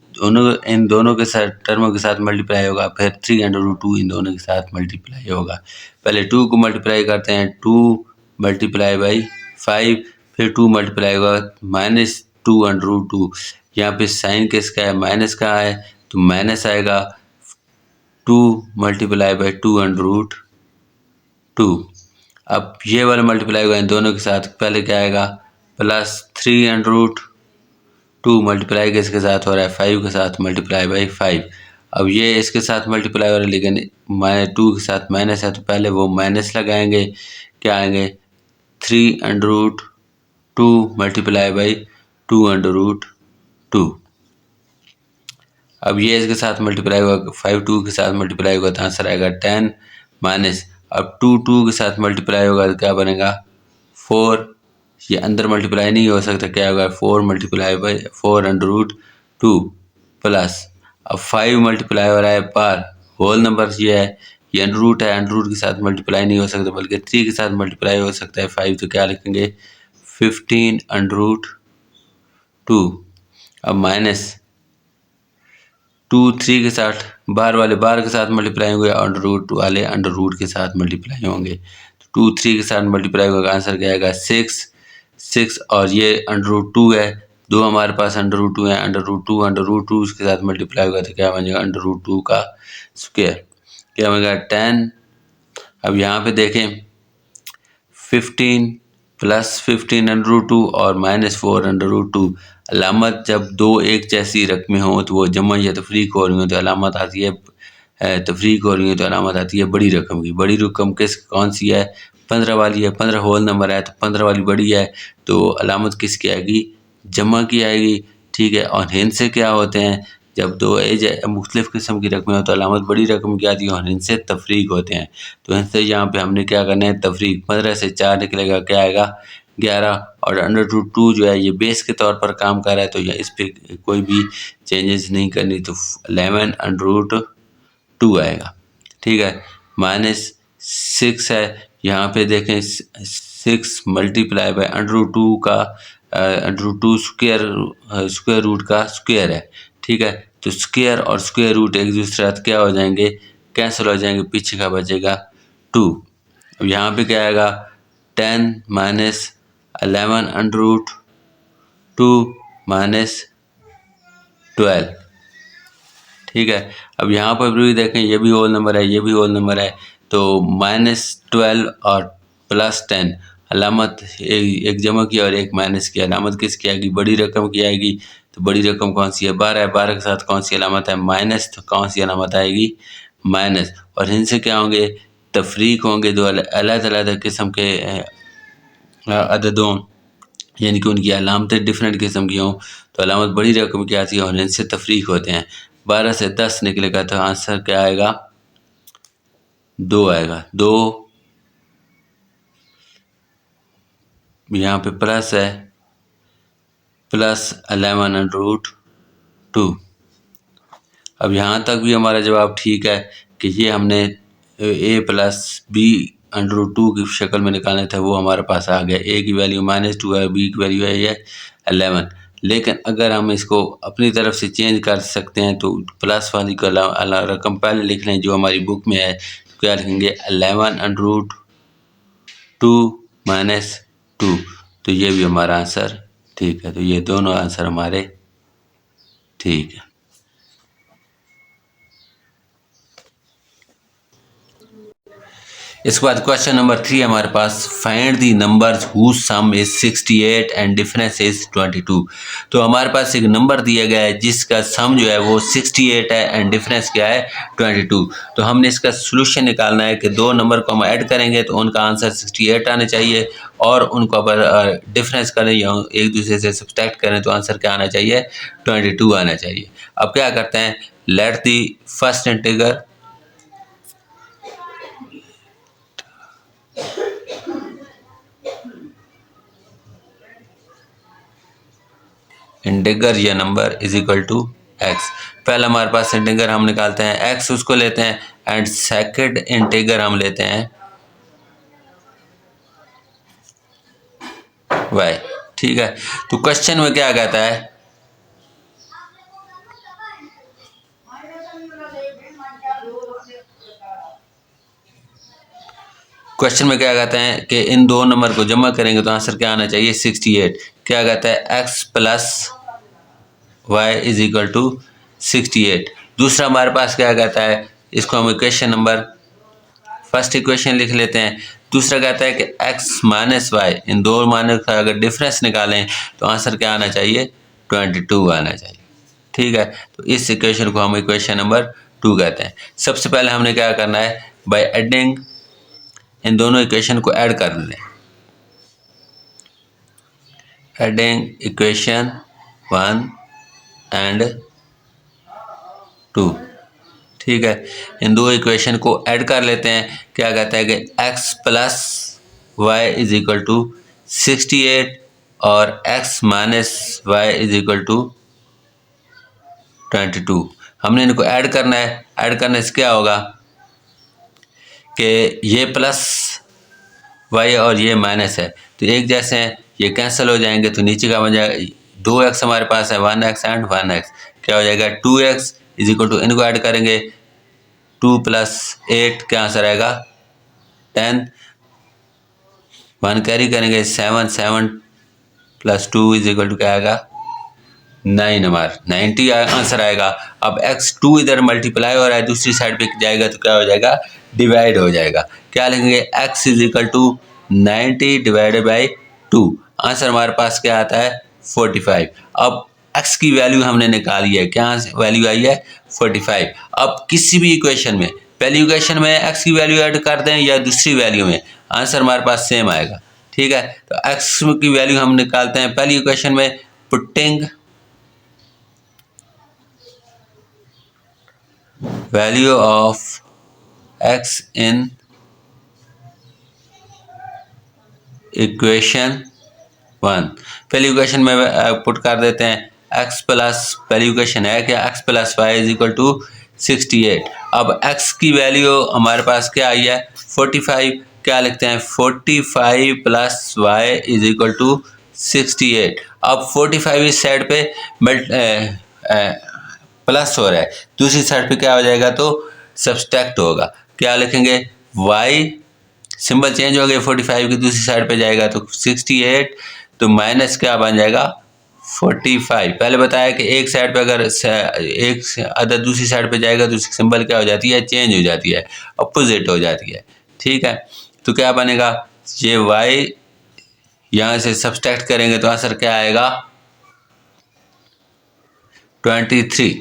इन दोनों के साथ टर्मों के साथ मल्टीप्लाई होगा, फिर 3√2 इन दोनों के साथ मल्टीप्लाई होगा। पहले 2 को मल्टीप्लाई करते हैं, 2 × 5, फिर 2 मल्टीप्लाई होगा -2√2। यहाँ पे साइन किसका है, माइनस का है, तो माइनस आएगा 2 × 2√2। अब ये वाला मल्टीप्लाई होगा इन दोनों के साथ, पहले क्या आएगा, +3√2 मल्टीप्लाई किसके साथ हो रहा है, 5 के साथ, ×5। अब ये इसके साथ मल्टीप्लाई हो रहा है, लेकिन -2 के साथ माइनस है, तो पहले वो माइनस लगाएंगे, क्या आएंगे, 3√2 ×2√2। अब ये इसके साथ मल्टीप्लाई होगा, 5 2 के साथ मल्टीप्लाई होगा तो आंसर आएगा 10 माइनस, अब 2 2 के साथ मल्टीप्लाई होगा तो क्या बनेगा, 4। ये अंदर मल्टीप्लाई नहीं हो सकता, क्या होगा, 4 × 4√2 प्लस, अब 5 मल्टीप्लाई हो रहा है पर होल नंबर ये है, ये अंडर रूट के साथ मल्टीप्लाई नहीं हो सकता, बल्कि 3 के साथ मल्टीप्लाई हो सकता है 5, तो क्या लिखेंगे, 15√2। अब माइनस 2 3 के साथ, बार वाले बार के साथ मल्टीप्लाई होंगे, अंडर रूट वाले अंडर रूट के साथ मल्टीप्लाई होंगे, तो 2 3 के साथ मल्टीप्लाई होगा, आंसर क्या आएगा, 6 और ये √2 है, दो हमारे पास √2 है, √2 उसके साथ मल्टीप्लाई होगा तो क्या बनेगा, √2 का स्क्वायर, क्या बनेगा 10। अब यहाँ पे देखें 15 + 15 √2 और -4 √2, अलामत जब दो एक जैसी रकमें हों तो वो जमा या तफरीक हो रही हो तो अलामत आती है, तफरीक हो रही है तो अलामत आती है बड़ी रकम की। बड़ी रकम कौन सी है, 15 वाली है, 15 होल नंबर है तो 15 वाली बड़ी है, तो अलामत किसकी आएगी, जमा की आएगी। ठीक है, और हिंद से क्या होते हैं, जब दो एज मुख्तलिफ किस्म की रकमें हो तो अलामत बड़ी रकम की आती है और इनसे तफरीक होते हैं। तो इनसे यहाँ पे हमने क्या करना है, तफरीक, 15 से 4 निकलेगा, क्या आएगा, 11, और √2 जो है ये बेस के तौर पर काम कर रहा है, तो ये इस पर कोई भी चेंजेस नहीं करनी, तो 11√2 आएगा। ठीक है, -6 है, यहाँ पे देखें 6 मल्टीप्लाई बाय √2 का √2 स्क्वायर रूट का स्क्वायर है। ठीक है, तो स्क्वायर और स्क्वायर रूट एक दूसरे साथ क्या हो जाएंगे, कैंसिल हो जाएंगे, पीछे का बचेगा 2। अब यहाँ पे क्या आएगा, 10 - 11 √2 -12। ठीक है, अब यहाँ पर भी देखें, ये भी होल नंबर है, ये भी होल नंबर है, तो -12 और +10, अलामत एक जमा की और एक माइनस की, अलामत किसकी आएगी, बड़ी रकम की आएगी। तो बड़ी रकम कौन सी है, 12 है, 12 के साथ कौन सी अलामत है, माइनस, तो कौन सी अलामत आएगी, माइनस। और इनसे क्या होंगे, तफरीक होंगे, दो अलग अलग किस्म के अददों, यानी कि उनकी अलामतें डिफरेंट किस्म की हों तो अलामत बड़ी रकम की आती है और इनसे तफरीक होते हैं। 12 से 10 निकलेगा तो आंसर क्या आएगा, 2 आएगा। 2 यहाँ पे प्लस है, +11 √2। अब यहाँ तक भी हमारा जवाब ठीक है कि ये हमने a + b √2 की शक्ल में निकालना था, वो हमारे पास आ गया। a की वैल्यू -2 है, b की वैल्यू है ये 11। लेकिन अगर हम इसको अपनी तरफ से चेंज कर सकते हैं तो प्लस वाली को रकम पहले लिख लें जो हमारी बुक में है, तो क्या लिखेंगे, 11 √2 -2, तो ये भी हमारा आंसर ठीक है। तो ये दोनों आंसर हमारे ठीक है। इसके बाद क्वेश्चन नंबर 3 हमारे पास, find the numbers whose sum is 68 and difference is 22। तो हमारे पास एक नंबर दिया गया है जिसका सम जो है वो 68 है एंड डिफरेंस क्या है 22। तो हमने इसका सोल्यूशन निकालना है कि दो नंबर को हम ऐड करेंगे तो उनका आंसर 68 आना चाहिए, और उनको अगर डिफरेंस करें या एक दूसरे से सब्सट्रैक्ट करें तो आंसर क्या आना चाहिए 22 आना चाहिए। अब क्या करते हैं, let the first integral integral या number is equal to x. पहला हमारे पास इंटीग्रल हम निकालते हैं एक्स, उसको लेते हैं, एंड सेकंड इंटीग्रल हम लेते हैं वाई। ठीक है, तो क्वेश्चन में क्या कहता है, क्वेश्चन में क्या कहते हैं कि इन दो नंबर को जमा करेंगे तो आंसर क्या आना चाहिए 68। क्या कहता है, X plus Y is equal to 68। दूसरा हमारे पास क्या कहता है, इसको हम इक्वेशन नंबर फर्स्ट इक्वेशन लिख लेते हैं। दूसरा कहता है कि x माइनस वाई, इन दो मानों का अगर डिफरेंस निकालें तो आंसर क्या आना चाहिए 22 आना चाहिए। ठीक है, तो इस इक्वेशन को हम इक्वेशन नंबर 2 कहते हैं। सबसे पहले हमने क्या करना है, बाय एडिंग इन दोनों इक्वेशन को ऐड कर लें, एडिंग इक्वेशन 1 एंड 2। ठीक है, इन दो इक्वेशन को ऐड कर लेते हैं। क्या कहता है कि x plus Y is equal to 68 और x minus Y is equal to 22। हमने इनको ऐड करना है, ऐड करने से क्या होगा कि ये प्लस वाई और ये माइनस है तो एक जैसे हैं, ये कैंसिल हो जाएंगे तो नीचे का बन जाएगा 2x हमारे पास है, 1x एंड 1x, क्या हो जाएगा 2x इज इक्वल टू, इनको ऐड करेंगे 2 प्लस 8 क्या आंसर आएगा 10, 1 कैरी करेंगे 7, 7 प्लस 2 इज इक्वल टू क्या आएगा 9, हमारा 90 आंसर आएगा। अब x2 इधर मल्टीप्लाई हो रहा है, दूसरी साइड पे जाएगा तो क्या हो जाएगा डिवाइड हो जाएगा। क्या लिखेंगे x is equal to 90 divided by 2, answer हमारे पास क्या आता है 45। अब x की वैल्यू हमने निकाली है, क्या वैल्यू आई है 45। अब किसी भी इक्वेशन में पहली इक्वेशन में x की वैल्यू ऐड कर दें या दूसरी वैल्यू में, आंसर हमारे पास सेम आएगा। ठीक है, तो x की वैल्यू हम निकालते हैं पहली इक्वेशन में, putting value of x in equation 1। पहली इक्वेशन में पुट कर देते हैं x प्लस, पहली इक्वेशन है क्या x plus Y is equal to 68। अब x की वैल्यू हमारे पास क्या आई है 45, क्या लिखते हैं 45 plus Y is equal to 68। अब 45 इस साइड पे प्लस हो रहा है, दूसरी साइड पे क्या हो जाएगा तो सब्सट्रैक्ट होगा। क्या लिखेंगे y, सिंबल चेंज हो गया 45 की दूसरी साइड पे जाएगा तो 68, तो माइनस क्या बन जाएगा 45। पहले बताया कि एक साइड पे अगर एक अदर दूसरी साइड पे जाएगा तो सिंबल क्या हो जाती है चेंज हो जाती है, अपोजिट हो जाती है। ठीक है, तो क्या बनेगा, ये y यहाँ से सब्सट्रैक्ट करेंगे तो आंसर क्या आएगा 23।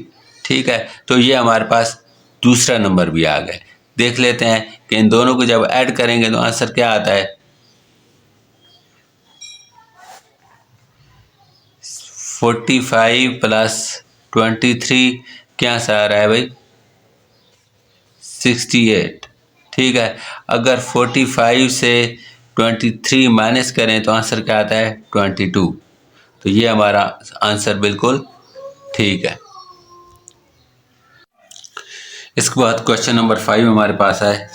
ठीक है, तो ये हमारे पास दूसरा नंबर भी आ गया। देख लेते हैं कि इन दोनों को जब ऐड करेंगे तो आंसर क्या आता है 45 प्लस 23, क्या आंसर आ रहा है भाई 68। ठीक है, अगर 45 से 23 माइनस करें तो आंसर क्या आता है 22। तो ये हमारा आंसर बिल्कुल ठीक है। इसके बाद क्वेश्चन नंबर 5 हमारे पास है,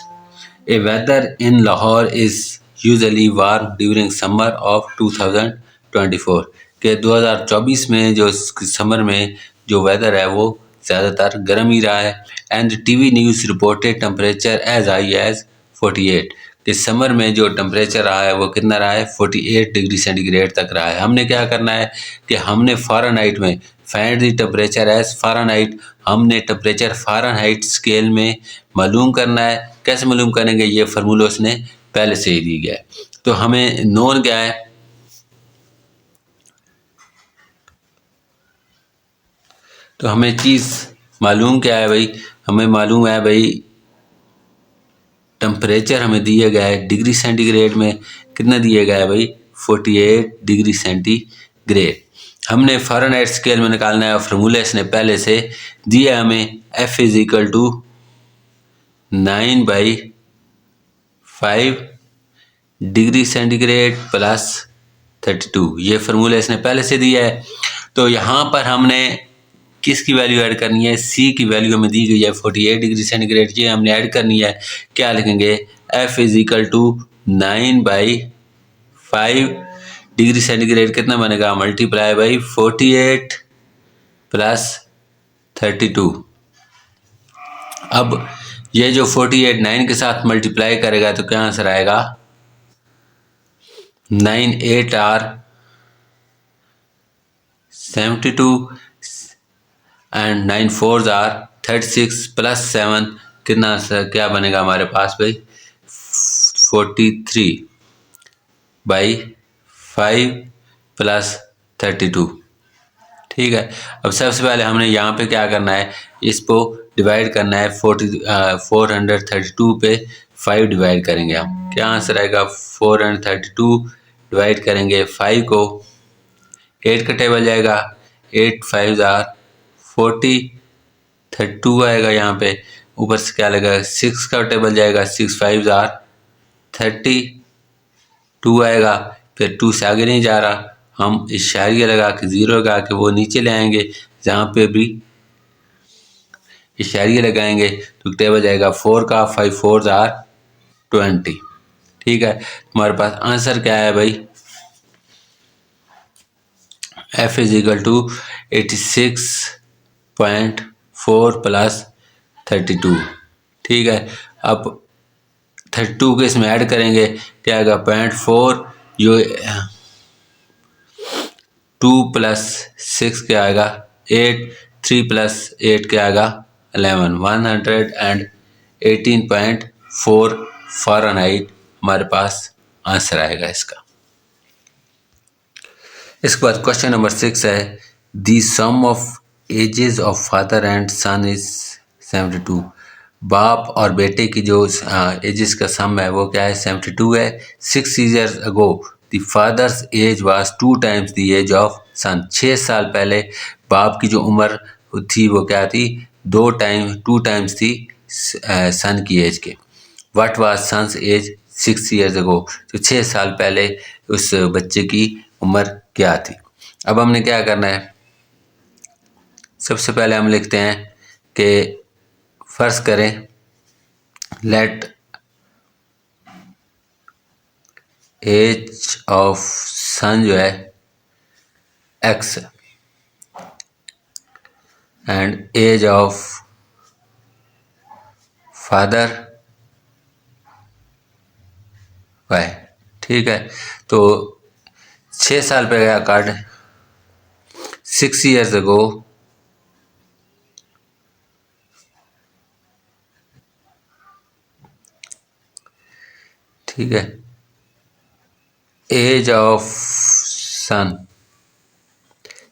a weather in Lahore is usually warm during summer of 2024, के 2024 में जो समर में जो वेदर है वो ज़्यादातर गर्म ही रहा है। And TV news reported temperature as high as 48, कि समर में जो टेम्परेचर रहा है वो कितना रहा है 48 डिग्री सेंटीग्रेड तक रहा है। हमने क्या करना है कि हमने फ़ारेनहाइट में find the temperature as Fahrenheit, हमने टेम्परेचर फ़ारेनहाइट स्केल में मालूम करना है। कैसे मालूम करेंगे, ये फार्मूला उसने पहले से ही दी गया है। तो हमें नोन क्या है, तो हमें चीज़ मालूम क्या है भाई, हमें मालूम है भाई टेम्परेचर हमें दिया गया है डिग्री सेंटीग्रेड में, कितना दिया गया है भाई 48 डिग्री सेंटीग्रेड। हमने फ़ारेनहाइट स्केल में निकालना है और फार्मूला इसने पहले से दिया है हमें, F is equal to 9/5 degree centigrade plus 32, ये फार्मूला इसने पहले से दिया है। तो यहाँ पर हमने किसकी वैल्यू ऐड करनी है, सी की वैल्यू हमें दी गई है 48 डिग्री सेंटीग्रेड, ये हमने ऐड करनी है। क्या लिखेंगे, F is equal to 9/5 degree centigrade कितना बनेगा, मल्टीप्लाई बाई 48 प्लस 32। अब ये जो 48 9 के साथ मल्टीप्लाई करेगा तो क्या आंसर आएगा, 9 8 आर 72 एंड 9 4 आर 36 प्लस 7 कितना आंसर क्या बनेगा हमारे पास भाई 43/5 प्लस 32। ठीक है, अब सबसे पहले हमने यहाँ पे क्या करना है, इसको डिवाइड करना है 432 पे 5 डिवाइड करेंगे हम, क्या आंसर आएगा 432 डिवाइड करेंगे 5 को, 8 का टेबल जाएगा, 8 5 आर 40, 32 आएगा यहाँ पे, ऊपर से क्या लगेगा 6 का टेबल जाएगा, 6 5 आर 32 आएगा, फिर 2 से आगे नहीं जा रहा, हम इशारिया लगा के 0 लगा के वो नीचे ले आएंगे, जहाँ पे भी इशारिया लगाएंगे तो टेबल जाएगा 4 का, 5 4 आर 20। ठीक है, हमारे पास आंसर क्या है भाई, F is equal to 86.4 plus 32। ठीक है, अब 32 के इसमें ऐड करेंगे, क्या आएगा 0.4, जो 2 प्लस 6 क्या आएगा 8, 3 प्लस 8 क्या आएगा 11, 118.4 फ़ारेनहाइट हमारे पास आंसर आएगा इसका। इसके बाद क्वेश्चन नंबर 6 है, the sum of ages of father and son is 72। बाप और बेटे की जो एजेस का सम है वो क्या है 72 है। 6 years ago the father's age was 2 times the age of son. 6 साल पहले बाप की जो उम्र थी वो क्या थी 2 times थी सन की एज के। What was son's age 6 years ago, तो 6 साल पहले उस बच्चे की उम्र क्या थी। अब हमने क्या करना है, सबसे पहले हम लिखते हैं कि फर्ज करें लेट एज ऑफ सन जो है x and age of father y। ठीक है, तो 6 साल पे गया कार्ड, 6 years अगो ठीक है, एज ऑफ सन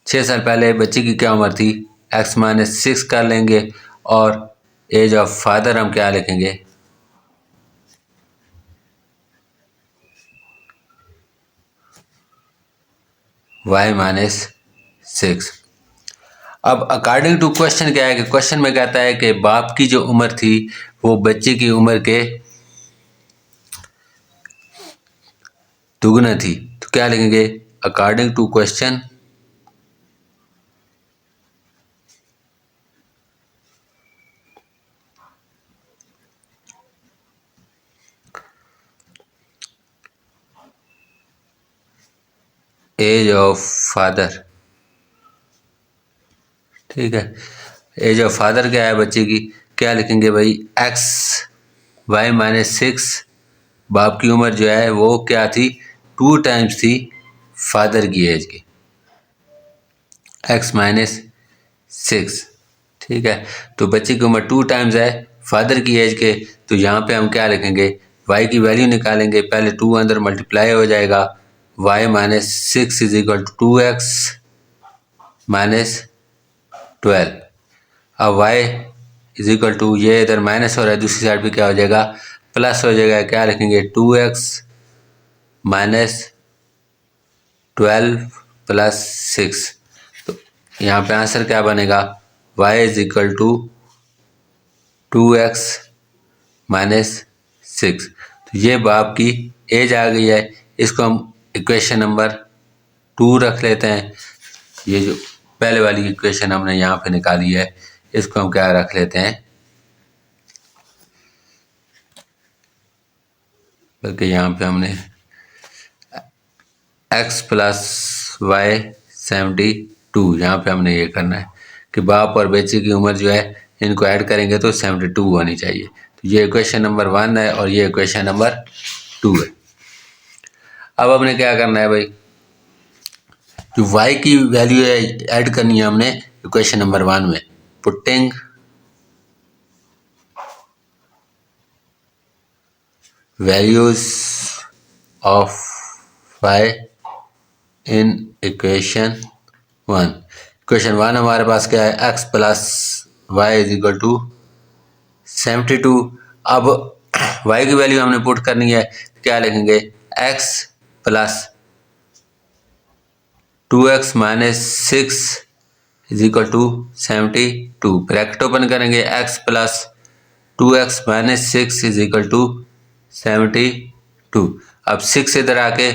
6 साल पहले बच्चे की क्या उम्र थी x माइनस 6 कर लेंगे, और एज ऑफ फादर हम क्या लिखेंगे y माइनस 6। अब अकॉर्डिंग टू क्वेश्चन क्या है कि क्वेश्चन में कहता है कि बाप की जो उम्र थी वो बच्चे की उम्र के दुगना थी, तो क्या लिखेंगे according to question age of father. ठीक है, एज ऑफ फादर क्या है बच्चे की, क्या लिखेंगे भाई x y माइनस 6, बाप की उम्र जो है वो क्या थी 2 times थी फादर की एज की, x माइनस 6। ठीक है, तो बच्चे की उम्र 2 टाइम्स है फादर की एज के, तो यहाँ पे हम क्या लिखेंगे, y की वैल्यू निकालेंगे। पहले 2 अंदर मल्टीप्लाई हो जाएगा, y minus 6 is equal to 2x minus 12। अब y इज इक्वल टू, ये इधर माइनस हो रहा है, दूसरी साइड पे क्या हो जाएगा, प्लस हो जाएगा। क्या लिखेंगे, 2x माइनस 12 प्लस 6। तो यहाँ पे आंसर क्या बनेगा, y is equal to 2x minus 6। तो ये बाप की एज आ गई है, इसको हम इक्वेशन नंबर 2 रख लेते हैं। ये जो पहले वाली इक्वेशन हमने यहाँ पे निकाली है, इसको हम क्या रख लेते हैं, बल्कि यहाँ पे हमने x प्लस वाई 72, यहाँ पे हमने ये करना है कि बाप और बच्चे की उम्र जो है इनको ऐड करेंगे तो 72 होनी चाहिए। तो ये इक्वेशन नंबर 1 है और ये इक्वेशन नंबर 2 है। अब हमने क्या करना है भाई, जो y की वैल्यू है ऐड करनी है हमने इक्वेशन नंबर 1 में। Putting values of y in equation 1। Equation 1 हमारे पास क्या है, x plus Y is equal to 72। अब y की वैल्यू हमने पुट करनी है, क्या लिखेंगे, x plus 2x minus 6 is equal to 72। Bracket open करेंगे, x plus 2x minus 6 is equal to 72। अब 6 इधर आके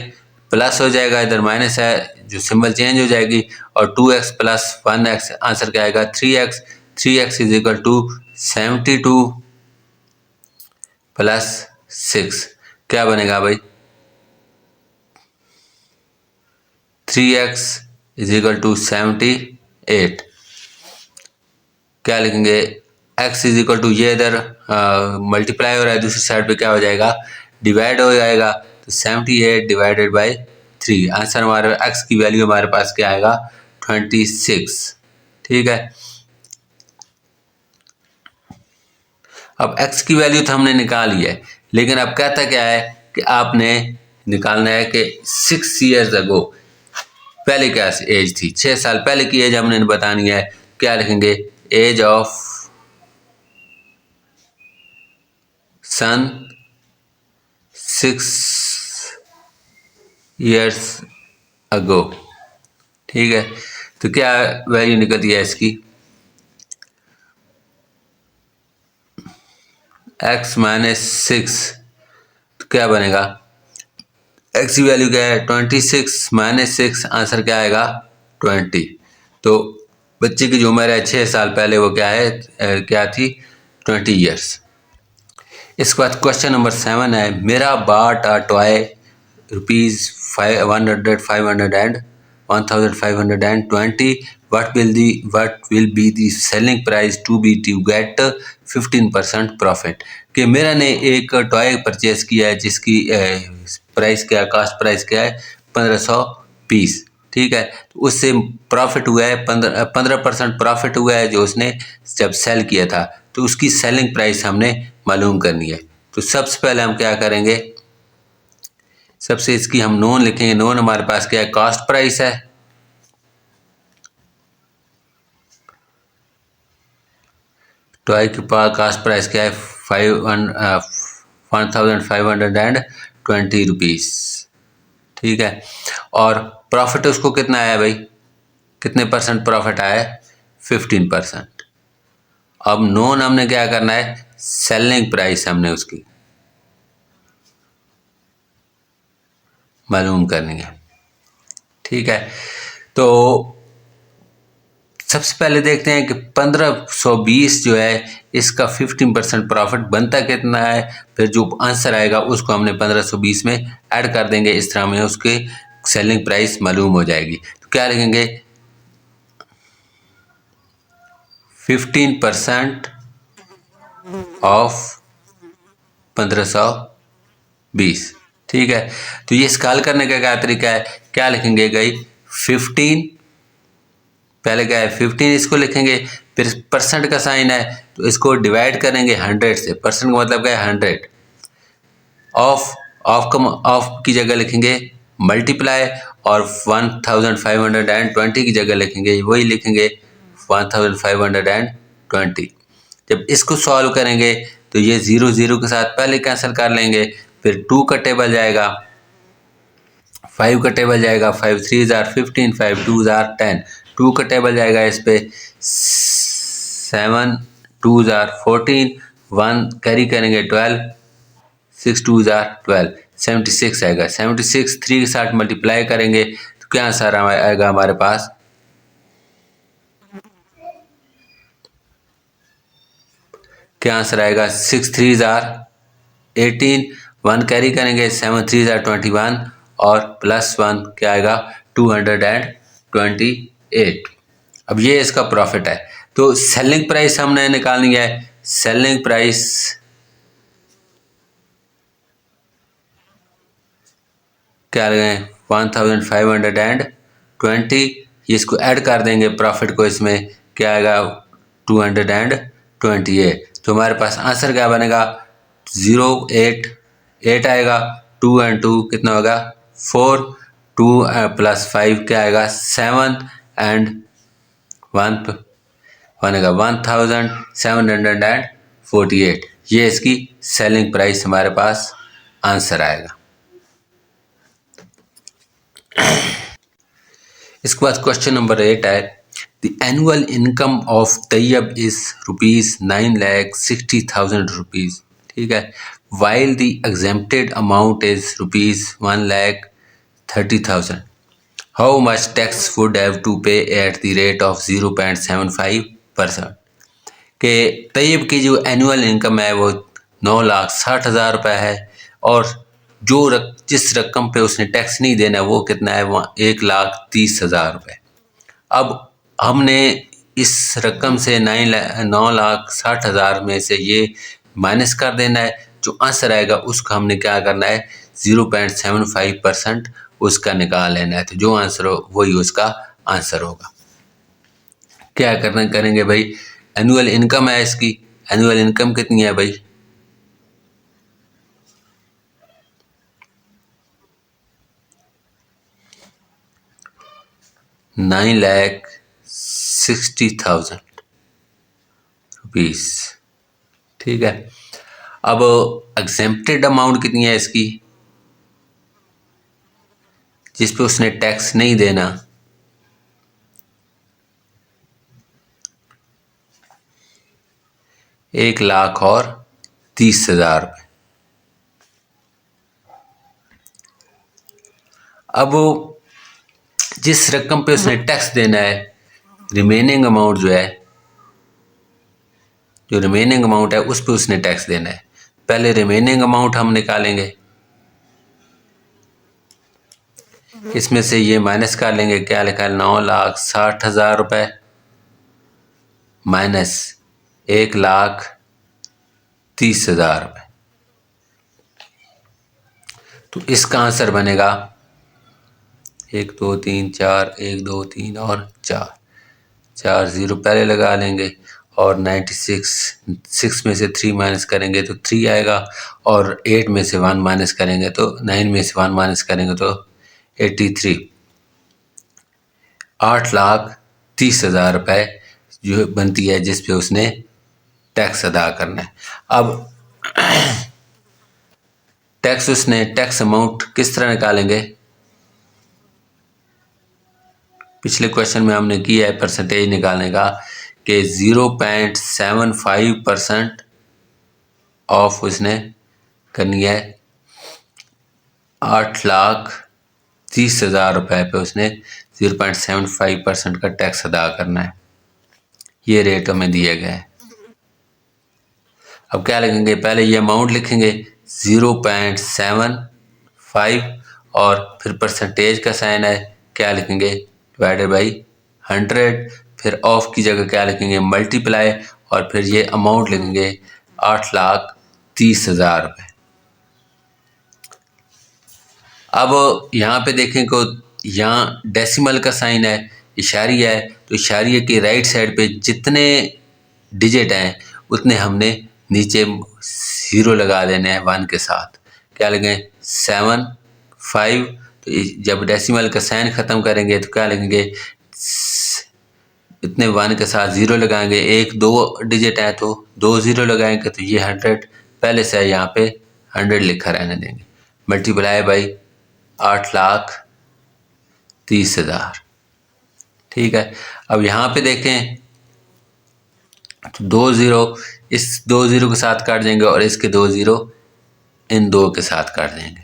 प्लस हो जाएगा, इधर माइनस है, जो सिंबल चेंज हो जाएगी, और 2x प्लस 1x आंसर क्या आएगा, 3x। 3x is equal to 72 plus 6, क्या बनेगा भाई, 3x इज इक्वल टू 78। क्या लिखेंगे, x इज इक्वल टू, ये इधर मल्टीप्लाई हो रहा है, दूसरी साइड पे क्या हो जाएगा, डिवाइड हो जाएगा, तो 78 डिवाइडेड बाई 3। आंसर हमारे x की वैल्यू हमारे पास क्या आएगा, 26। ठीक है, अब x की वैल्यू तो हमने निकाल ली है, लेकिन अब कहता क्या है कि आपने निकालना है कि 6 years अगो पहले क्या एज थी, 6 साल पहले की एज हमने बतानी है। क्या लिखेंगे, एज ऑफ सन 6 years अगो। ठीक है, तो क्या वैल्यू निकलती है इसकी, x माइनस 6, तो क्या बनेगा, x की वैल्यू क्या है, 26 माइनस 6, आंसर क्या आएगा, 20। तो बच्चे की जो उम्र है 6 साल पहले, वो क्या है, क्या थी, 20 years। इसके बाद क्वेश्चन नंबर 7 है, मेरा बाट a toy rupees 100 500 and 1520, what will be the selling price to be to get 15% profit. कि मेरा ने एक टॉय परचेज किया है जिसकी प्राइस क्या, कास्ट प्राइस क्या है, 1520। ठीक है, तो उससे प्रॉफिट हुआ है 15% प्रॉफिट हुआ है जो उसने जब सेल किया था, तो उसकी सेलिंग प्राइस हमने मालूम करनी है। तो सबसे पहले हम क्या करेंगे, सबसे इसकी हम नोन लिखेंगे। नोन हमारे पास क्या है, कॉस्ट प्राइस है, टॉय के पास कास्ट प्राइस क्या है, 1520 रुपीज़। ठीक है, और प्रॉफिट उसको कितना आया भाई, कितने परसेंट प्रॉफिट आया है, 15%। अब नोन हमने क्या करना है, सेलिंग प्राइस हमने उसकी मालूम करनी है। ठीक है, तो सबसे पहले देखते हैं कि 1520 जो है इसका 15% प्रॉफिट बनता कितना है। फिर जो आंसर आएगा उसको हमने 1520 में ऐड कर देंगे, इस तरह में उसके सेलिंग प्राइस मालूम हो जाएगी। तो क्या लिखेंगे, 15% ऑफ 1520। ठीक है, तो ये स्कॉल करने का क्या तरीका है, क्या लिखेंगे गई, 15 पहले क्या है 15 इसको लिखेंगे, फिर परसेंट का साइन है तो इसको डिवाइड करेंगे 100 से। परसेंट का मतलब क्या है 100। ऑफ की जगह लिखेंगे मल्टीप्लाई, और 1520 की जगह लिखेंगे वही लिखेंगे 1520। जब इसको सॉल्व करेंगे तो ये 0 0 के साथ पहले कैंसिल कर लेंगे, फिर 2 का टेबल जाएगा, 5 का टेबल जाएगा, 5 3 जार 15, 5 2 जार 10, 2 का टेबल जाएगा इस पे 7 2 जार 14, 1 कैरी करेंगे 12, 6 2 जार 12, 76 आएगा। 76 3 के साथ मल्टीप्लाई करेंगे तो क्या आंसर आएगा हमारे पास, क्या आंसर आएगा 6 3 जार 18, 1 कैरी करेंगे 7 3 जार 21 और प्लस 1 क्या आएगा 228। अब ये इसका प्रॉफिट है। तो सेलिंग प्राइस हमने निकालनी है। सेलिंग प्राइस क्या लगाएं 1520, इसको ऐड कर देंगे प्रॉफिट को, इसमें क्या आएगा 228। तो हमारे पास आंसर क्या बनेगा 088 आएगा। 2 और 2 कितना होगा 4, 2 प्लस 5 क्या आएगा 7 एंड 1 बनेगा 1748। ये इसकी सेलिंग प्राइस हमारे पास आंसर आएगा। इसके बाद क्वेश्चन नंबर 8 है, the annual income of Tayyab is ₹9,60,000 rupees, ठीक है, while the exempted amount is ₹1,30,000। How much tax would have to pay at the rate of 0.75%। कि तैयब की जो एनुअल इनकम है वो 9,60,000 रुपये है, और जिस रकम पे उसने टैक्स नहीं देना वो कितना है 1,30,000 रुपये। अब हमने इस रकम से 9,60,000 में से ये माइनस कर देना है। जो आंसर आएगा उसका हमने क्या करना है 0.75% उसका निकाल लेना है। तो जो आंसर हो वही उसका आंसर होगा। क्या करना करेंगे भाई, एनुअल इनकम है इसकी, एनुअल इनकम कितनी है भाई 9,60,000 रुपीज, ठीक है। अब एग्जेम्प्टेड अमाउंट कितनी है इसकी, जिस पे उसने टैक्स नहीं देना, ₹1,30,000 रुपये। अब जिस रकम पे उसने टैक्स देना है, रिमेनिंग अमाउंट जो है, जो रिमेनिंग अमाउंट है उस पे उसने टैक्स देना है। पहले रिमेनिंग अमाउंट हम निकालेंगे, इसमें से ये माइनस कर लेंगे, क्या लिखा है 9,60,000 रुपये माइनस 1,30,000 रुपये। तो इसका आंसर बनेगा 1 2 3 4, 1 2 3 और 4 0 पहले लगा लेंगे, और 96 में से 3 माइनस करेंगे तो 3 आएगा, और 8 में से 1 माइनस करेंगे तो 9 में से 1 माइनस करेंगे तो 83। 8,30,000 रुपये जो बनती है जिस पे उसने टैक्स अदा करना है। अब टैक्स अमाउंट किस तरह निकालेंगे, पिछले क्वेश्चन में हमने किया है परसेंटेज निकालने का कि 0.75% ऑफ उसने करनी है 8,30,000 रुपये पे उसने 0.75% का टैक्स अदा करना है। ये रेट हमें दिया गया है। अब क्या लिखेंगे, पहले ये अमाउंट लिखेंगे 0.75 और फिर परसेंटेज का साइन है, क्या लिखेंगे डिवाइडेड बाई 100, फिर ऑफ की जगह क्या लिखेंगे मल्टीप्लाई, और फिर ये अमाउंट लिखेंगे 8,30,000 रुपये। अब यहाँ पे देखें को यहाँ डेसिमल का साइन है, इशारिया है तो इशारिये के राइट साइड पे जितने डिजिट हैं उतने हमने नीचे 0 लगा देने हैं 1 के साथ। क्या लगेंगे 7 5, तो जब डेसिमल का साइन ख़त्म करेंगे तो क्या लगेंगे इतने 1 के साथ 0 लगाएंगे, एक 2 डिजिट है तो 2 0 लगाएंगे तो ये 100 पहले से यहाँ पे 100 लिखा रहने देंगे, मल्टीप्लाई बाई 8,30,000। ठीक है, अब यहाँ पे देखें तो 2 0 इस 2 0 के साथ काट देंगे और इसके 2 0 इन 2 के साथ काट देंगे।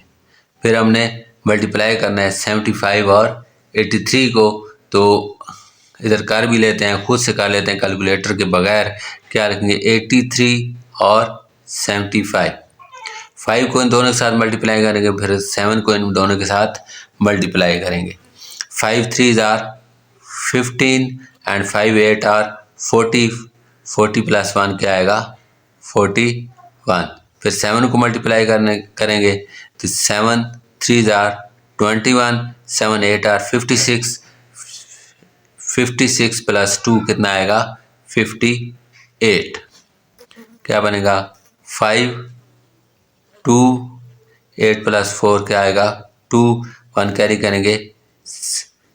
फिर हमने मल्टीप्लाई करना है 75 और 83 को, तो इधर कर भी लेते हैं, खुद से कर लेते हैं कैलकुलेटर के बगैर। क्या लिखेंगे 83 और 75, 5 को इन दोनों के साथ मल्टीप्लाई करेंगे, फिर 7 को इन दोनों के साथ मल्टीप्लाई करेंगे। 5 3 आर 15 एंड 5 8 आर 40, 40 प्लस 1 क्या आएगा 41। फिर 7 को मल्टीप्लाई करेंगे तो 7 3 आर 21, 7 8 आर 56, 56 प्लस 2 कितना आएगा 58। क्या बनेगा 5 2 8 प्लस 4 क्या आएगा 2, 1 कैरी करेंगे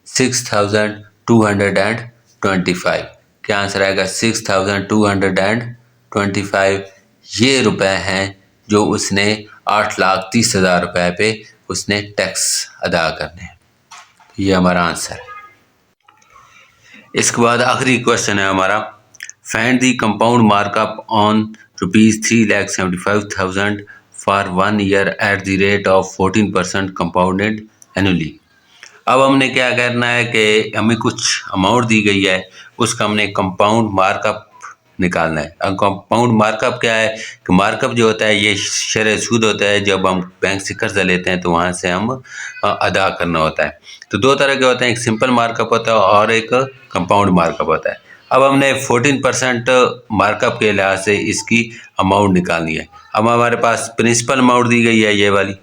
6,225। क्या आंसर आएगा 6,225। ये रुपए हैं जो उसने 8,30,000 रुपए पे उसने टैक्स अदा करने हैं। ये हमारा आंसर है। इसके बाद आखिरी क्वेश्चन है हमारा, find the compound markup on ₹3,75,000 for 1 year eight the rate of 14% compounded annually. अब हमने क्या करना है कि हमें कुछ अमाउंट दी गई है, उसका हमने कंपाउंड मार्कअप निकालना है। अब कंपाउंड मार्कअप क्या है कि मार्कअप जो होता है ये शरह सूद होता है, जब हम बैंक से कर्जा लेते हैं तो वहाँ से हम अदा करना होता है। तो दो तरह के होते हैं, एक सिंपल मार्कअप होता है और एक कंपाउंड मार्कअप होता है। अब हमने 14% मार्कअप के लिहाज से इसकी अमाउंट निकालनी है। अब हमारे पास प्रिंसिपल अमाउंट दी गई है ये वाली,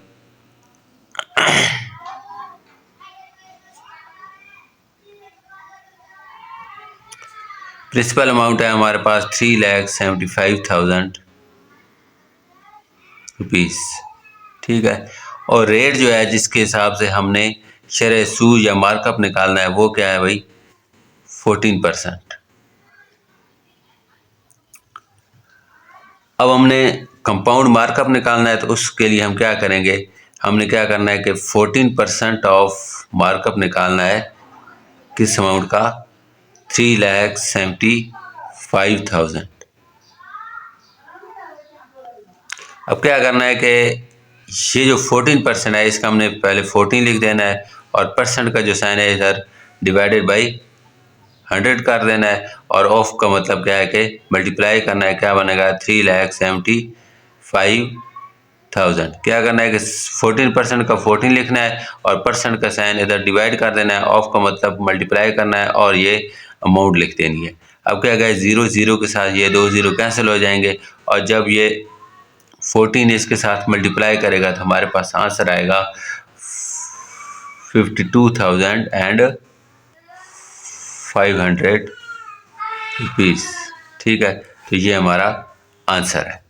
प्रिंसिपल अमाउंट है हमारे पास 3,75,000 रुपीज़। ठीक है, और रेट जो है जिसके हिसाब से हमने शरह सूद या मार्कअप निकालना है वो क्या है भाई 14%। अब हमने कंपाउंड मार्कअप निकालना है तो उसके लिए हम क्या करेंगे, हमने क्या करना है कि 14% ऑफ मार्कअप निकालना है किस अमाउंट का 3,75,000। अब क्या करना है कि ये जो 14% है इसका हमने पहले 14 लिख देना है और परसेंट का जो साइन है इधर डिवाइडेड बाई 100 कर देना है, और ऑफ का मतलब क्या है कि मल्टीप्लाई करना है। क्या बनेगा 3,75,000। क्या करना है कि 14% का 14 लिखना है और परसेंट का साइन इधर डिवाइड कर देना है, ऑफ का मतलब मल्टीप्लाई करना है और ये अमाउंट लिख देनी है। अब क्या गया 0 0 के साथ ये 2 0 कैंसिल हो जाएंगे, और जब ये 14 इसके साथ मल्टीप्लाई करेगा तो हमारे पास आंसर आएगा 52,500 रुपीज़। ठीक है, तो ये हमारा आंसर है।